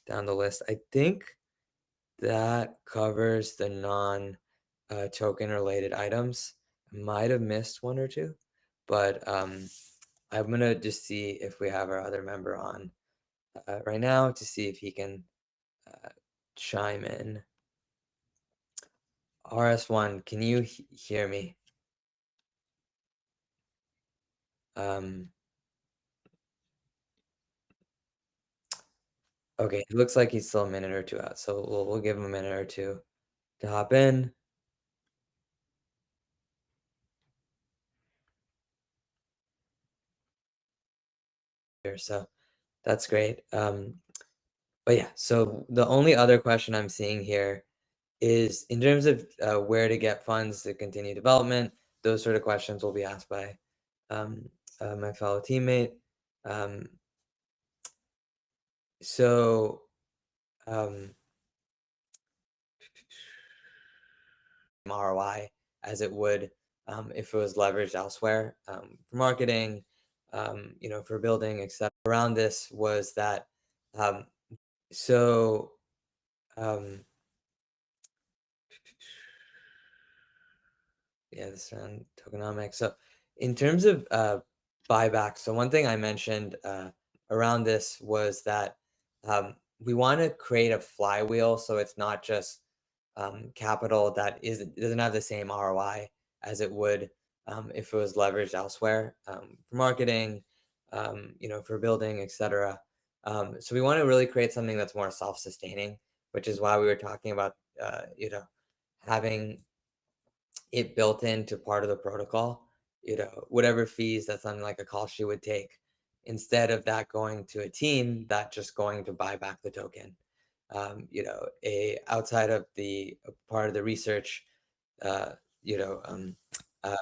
down the list. I think that covers the non token related items. I might have missed one or two, but I'm gonna just see if we have our other member on right now to see if he can uh, chime in. RS1, can you hear me? Um, okay, it looks like he's still a minute or two out, so we'll give him a minute or two to hop in here. So that's great. But yeah, so the only other question I'm seeing here is in terms of where to get funds to continue development. Those sort of questions will be asked by um, my fellow teammate. Um, so um, ROI as it would if it was leveraged elsewhere for marketing, for building, etc. Around this was that um, so um, yeah, this around tokenomics. So in terms of buyback, so one thing I mentioned around this was that we want to create a flywheel so it's not just capital that doesn't have the same ROI as it would if it was leveraged elsewhere for marketing, for building, etc. So we want to really create something that's more self-sustaining, which is why we were talking about having it built into part of the protocol, whatever fees that something like a call sheet would take, instead of that going to a team that just going to buy back the token. A outside of the part of the research, uh, you know, uh,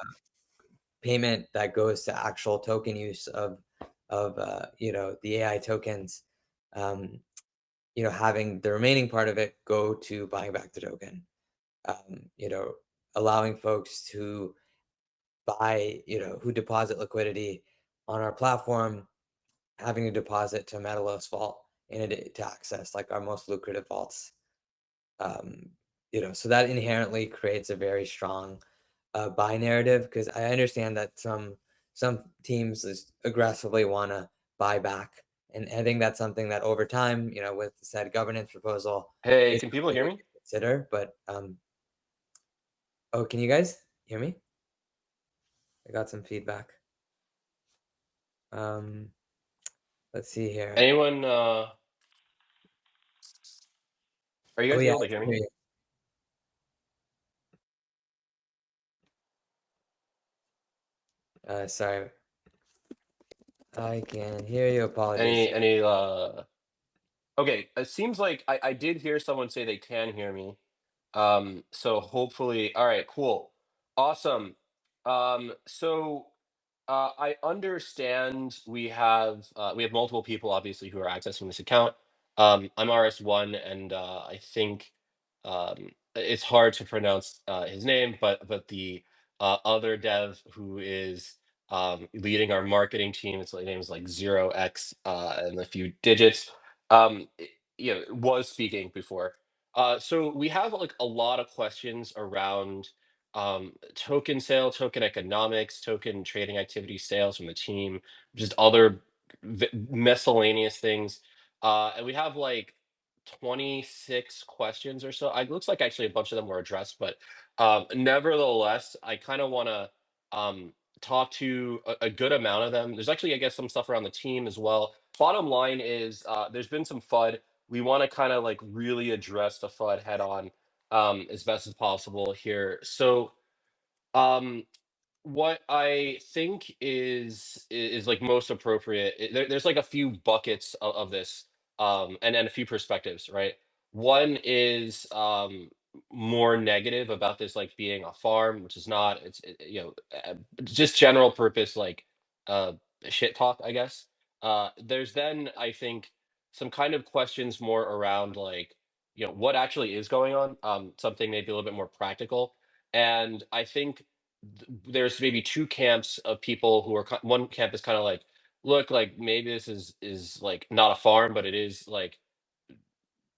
payment that goes to actual token use of the AI tokens. Um, having the remaining part of it go to buying back the token. Um, you know, allowing folks to who deposit liquidity on our platform, having a deposit to Metallos vault to access like our most lucrative vaults. Um, so that inherently creates a very strong buy narrative because I understand that some teams aggressively want to buy back, and I think that's something that over time, with the said governance proposal, Hey, is can people something hear we me? can consider. But oh, can you guys hear me? I got some feedback. Um, let's see here. Anyone, are you Oh, guys yeah, able I to hear can me? hear you. Sorry. I can hear you. Apologies. Any, okay, it seems like I did hear someone say they can hear me. So hopefully, all right, cool. Awesome. I understand we have multiple people obviously who are accessing this account. I'm RS1 and I think it's hard to pronounce his name, but the other dev who is leading our marketing team, its name is like 0x and a few digits. Was speaking before. So we have like a lot of questions around token sale, token economics, token trading activity sales from the team, just other miscellaneous things. And we have like 26 questions or so. It looks like actually a bunch of them were addressed, but nevertheless, I kind of want to talk to a good amount of them. There's actually, I guess, some stuff around the team as well. Bottom line is there's been some FUD. We want to kind of like really address the FUD head on as best as possible here. So um, what I think is like most appropriate. There's like a few buckets of this, and a few perspectives, right? One is more negative about this like being a farm, which is not. Just general purpose like uh shit talk, I guess. There's then I think some kind of questions more around like what actually is going on. Something maybe a little bit more practical, and I think there's maybe two camps of people who are one camp is kind of like look like maybe this is like not a farm but it is like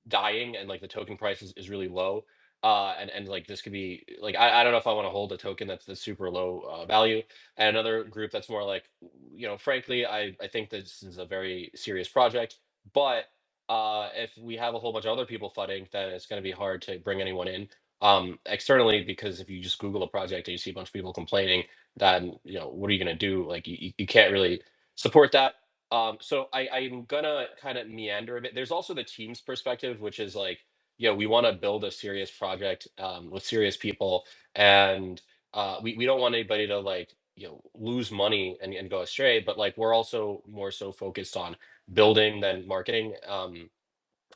dying and like the token price is really low. And like this could be like I don't know if I want to hold a token that's the super low value, and another group that's more like, frankly, I think this is a very serious project, but if we have a whole bunch of other people funding, then it's going to be hard to bring anyone in externally, because if you just Google a project and you see a bunch of people complaining, then what are you going to do? Like you can't really support that. So I'm gonna kind of meander a bit. There's also the team's perspective, which is like, we want to build a serious project with serious people, and we don't want anybody to like, lose money and go astray. But like, we're also more so focused on building than marketing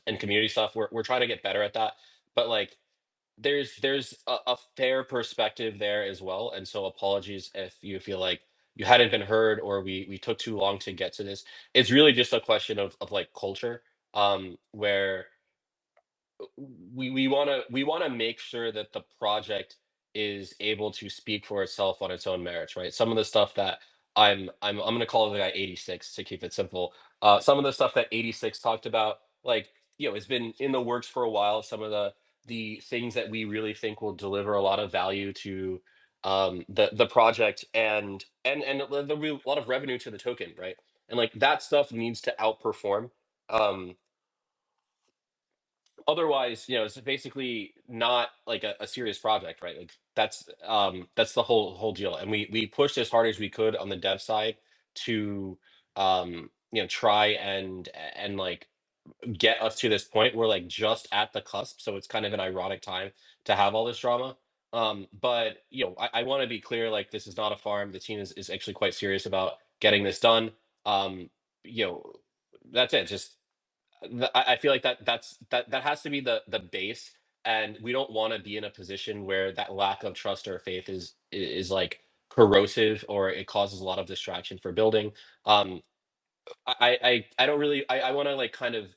and community stuff. We're trying to get better at that. But like, there's a fair perspective there as well, and so apologies if you feel like you hadn't been heard or we took too long to get to this. It's really just a question of like culture, where we want to make sure that the project is able to speak for itself on its own merits, right? Some of the stuff that I'm going to call the guy 86 to keep it simple. Some of the stuff that 86 talked about, like, has been in the works for a while. Some of the things that we really think will deliver a lot of value to the project, and there'll be a lot of revenue to the token, right? And like that stuff needs to outperform. Um, Otherwise, it's basically not like a serious project, right? Like that's the whole deal. And we pushed as hard as we could on the dev side to try and like get us to this point. We're like just at the cusp, so it's kind of an ironic time to have all this drama. But I want to be clear, like, this is not a farm. The team is actually quite serious about getting this done. um you know that's it. Just I feel like that has to be the base, and we don't want to be in a position where that lack of trust or faith is like corrosive, or it causes a lot of distraction for building. Um, I don't really I want to like kind of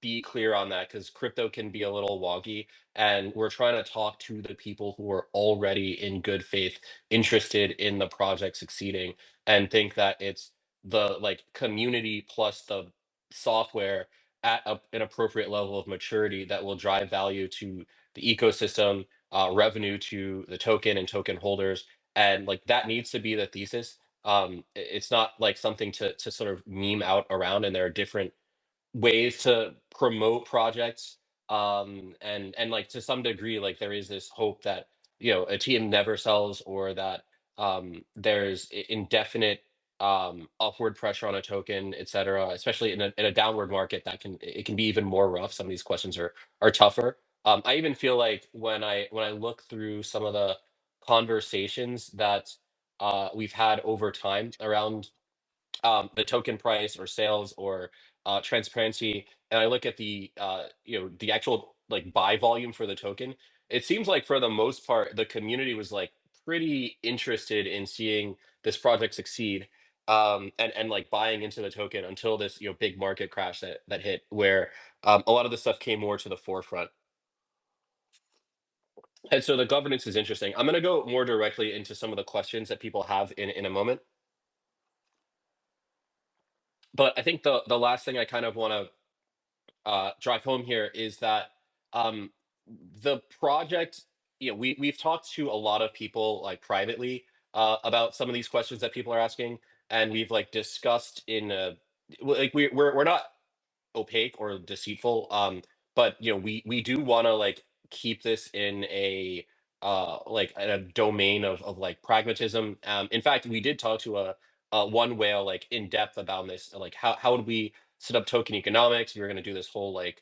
be clear on that, because crypto can be a little wonky, and we're trying to talk to the people who are already in good faith interested in the project succeeding, and think that it's the like community plus the software at an appropriate level of maturity that will drive value to the ecosystem, revenue to the token and token holders, and like that needs to be the thesis. It's not like something to sort of meme out around, and there are different ways to promote projects, and like to some degree, like there is this hope that a team never sells, or that there's indefinite upward pressure on a token, etc., especially in a downward market. It can be even more rough. Some of these questions are tougher. I even feel like when I look through some of the conversations that we've had over time around the token price or sales or transparency, and I look at the actual like buy volume for the token, it seems like for the most part the community was like pretty interested in seeing this project succeed, and like buying into the token until this big market crash that hit, where a lot of the stuff came more to the forefront. And so the governance is interesting. I'm going to go more directly into some of the questions that people have in a moment, but I think the last thing I kind of want to drive home here is that um, the project, we've talked to a lot of people like privately about some of these questions that people are asking, and we've like discussed like we're not opaque or deceitful. But we do want to like keep this in a domain of like pragmatism. In fact, we did talk to a one whale like in depth about this, like how would we set up token economics. We were going to do this whole like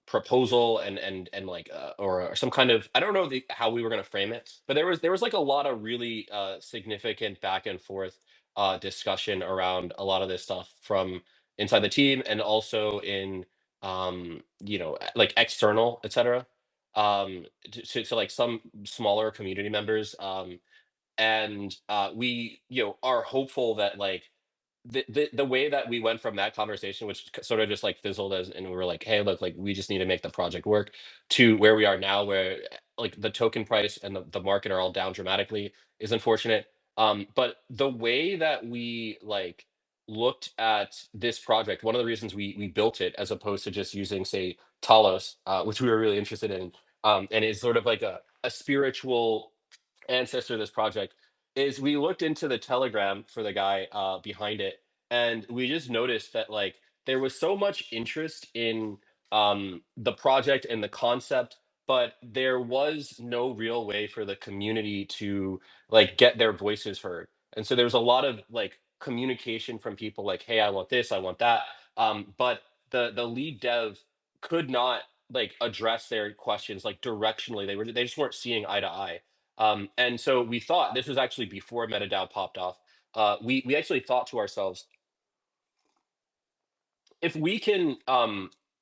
proposal, and like or some kind of, I don't know how we were going to frame it, but there was like a lot of really significant back and forth discussion around a lot of this stuff from inside the team, and also in like external, etc., to like some smaller community members, and we are hopeful that like the way that we went from that conversation, which sort of just like fizzled as, and we were like, hey, look, like we just need to make the project work, to where we are now, where like the token price and the market are all down dramatically, is unfortunate. But the way that we like looked at this project, one of the reasons we built it as opposed to just using, say, Talos, which we were really interested in, and is sort of like a spiritual ancestor of this project, is we looked into the Telegram for the guy behind it, and we just noticed that like there was so much interest in the project and the concept, but there was no real way for the community to like get their voices heard. And so there's a lot of like communication from people like, "Hey, I want this, I want that," but the lead dev could not like address their questions like directionally. They just weren't seeing eye to eye. And so we thought this was actually before MetaDAO popped off. We actually thought to ourselves, if we can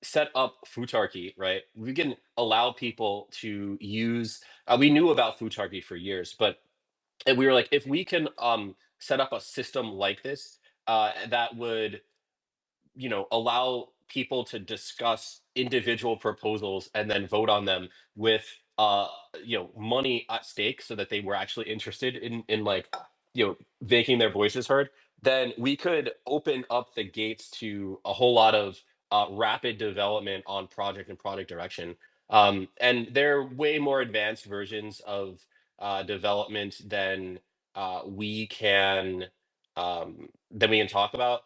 set up Futarchy, right? We can allow people to use. We knew about Futarchy for years, but and we were like, if we can set up a system like this that would allow people to discuss individual proposals and then vote on them with money at stake so that they were actually interested in like making their voices heard, then we could open up the gates to a whole lot of rapid development on project and product direction. And they're way more advanced versions of development than we can talk about.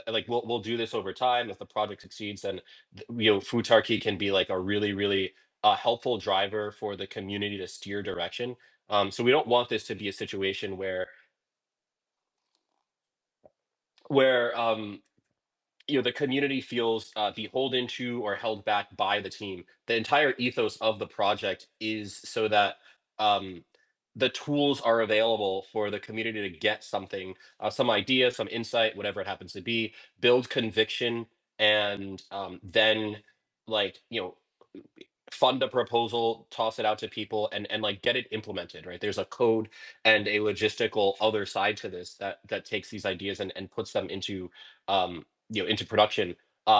Like we'll do this over time. If the project succeeds, then Futarchy can be like a really really helpful driver for the community to steer direction. So we don't want this to be a situation where the community feels beholden to or held back by the team. The entire ethos of the project is so that um, the tools are available for the community to get something, some idea, some insight, whatever it happens to be, build conviction, and then like fund a proposal, toss it out to people, and like get it implemented. Right? There's a code and a logistical other side to this that takes these ideas and puts them into production,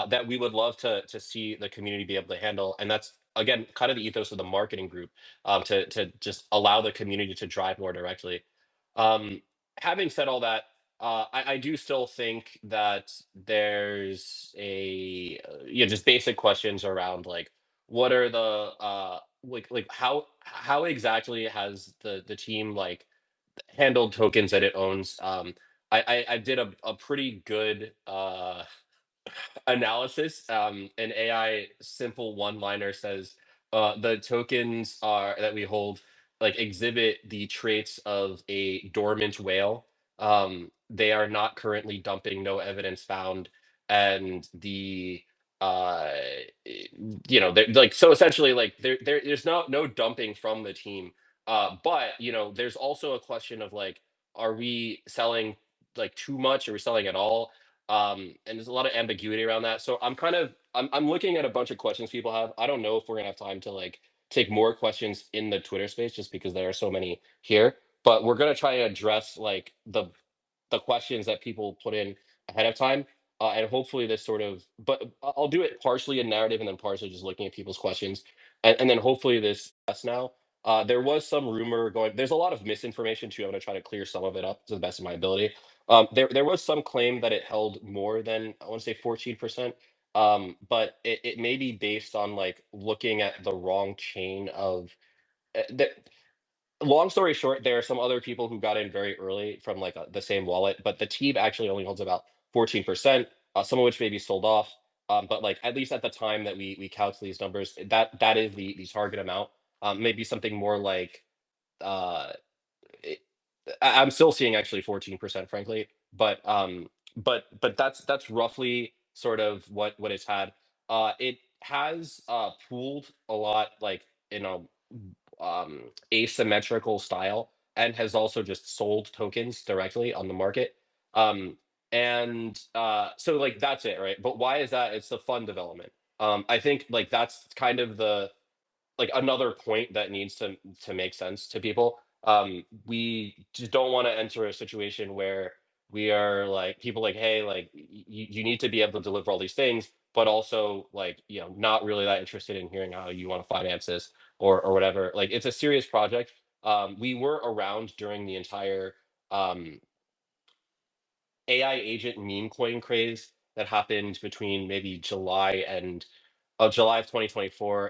that we would love to see the community be able to handle. And that's again kind of the ethos of the marketing group, to just allow the community to drive more directly. Having said all that, I do still think that there's just basic questions around like what are the like how exactly has the team like handled tokens that it owns. I did a pretty good analysis. An AI simple one liner says the tokens are that we hold like exhibit the traits of a dormant whale. They are not currently dumping, no evidence found, and the uh they're like, so essentially like there's no dumping from the team. But there's also a question of like, are we selling like too much, are we selling at all? And there's a lot of ambiguity around that. So I'm looking at a bunch of questions people have. I don't know if we're gonna have time to like take more questions in the Twitter space just because there are so many here. But we're gonna try to address like the questions that people put in ahead of time. And hopefully this sort of, but I'll do it partially in narrative and then partially just looking at people's questions. And then hopefully this us now. There was some rumor going, there's a lot of misinformation too. I'm gonna try to clear some of it up to the best of my ability. There was some claim that it held more than, I want to say, 14%. But it may be based on like looking at the wrong chain of the, long story short, there are some other people who got in very early from like the same wallet, but the team actually only holds about 14%, some of which may be sold off. But like at least at the time that we couch these numbers, that is the target amount. Maybe something more like uh it, I'm still seeing actually 14%, frankly, but that's roughly sort of what it's had. It has pooled a lot like in a asymmetrical style, and has also just sold tokens directly on the market. Um, and so like that's it, right? But why is that? It's the fund development. I think like that's kind of the like another point that needs to make sense to people. We just don't want to enter a situation where we are like people like, hey, like you need to be able to deliver all these things, but also like not really that interested in hearing how you want to finance this or whatever. Like it's a serious project. We were around during the entire um, AI agent meme coin craze that happened between maybe July of 2024